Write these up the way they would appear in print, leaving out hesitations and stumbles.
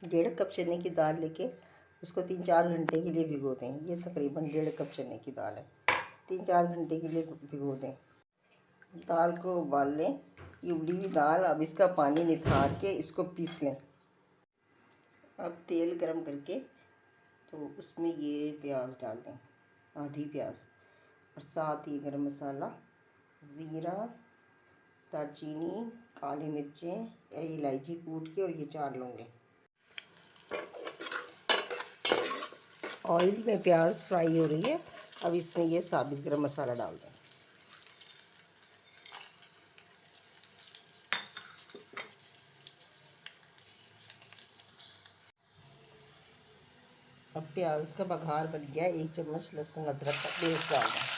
1.5 cup चने की दाल लेके उसको 3-4 घंटे के लिए भिगो दें। ये तकरीबन 1.5 कप चने की दाल है, 3-4 घंटे के लिए भिगो दें। दाल को उबाल लें। ये उबली हुई दाल, अब इसका पानी निथार के इसको पीस लें। अब तेल गरम करके तो उसमें ये प्याज डाल दें, आधी प्याज, और साथ ही गरम मसाला, ज़ीरा, दालचीनी, काली मिर्चें, इलायची कूट के, और ये 4 लौंगे। ऑयल में प्याज फ्राई हो रही है। अब इसमें ये साबित गरम मसाला डाल दें। अब प्याज का बघार बन गया। 1 चम्मच लहसुन अदरक का पेस्ट डाल दें।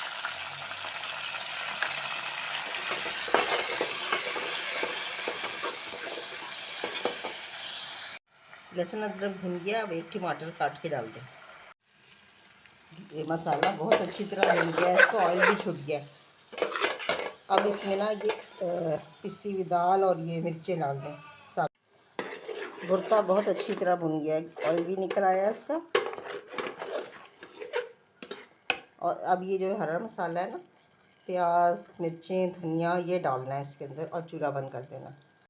लहसुन अदरक भुन गया। अब 1 टमाटर काट के डाल दें। ये मसाला बहुत अच्छी तरह भुन गया है, इसका ऑयल भी छूट गया। अब इसमें ना ये पिसी हुई दाल और ये मिर्चें डाल दें। भुर्ता बहुत अच्छी तरह भुन गया है, ऑयल भी निकल आया है इसका। और अब ये जो हरा मसाला है ना, प्याज, मिर्चें, धनिया, ये डालना है इसके अंदर और चूल्हा बंद कर देना।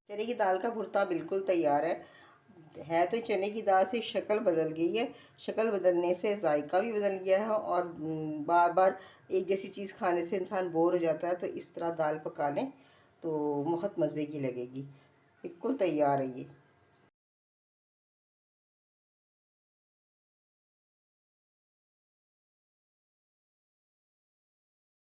चने की दाल का भुर्ता बिल्कुल तैयार है तो चने की दाल से शक्ल बदल गई है। शक्ल बदलने से जायका भी बदल गया है, और बार बार एक जैसी चीज़ खाने से इंसान बोर हो जाता है। तो इस तरह दाल पका लें तो बहुत मज़े की लगेगी। बिल्कुल तैयार है ये।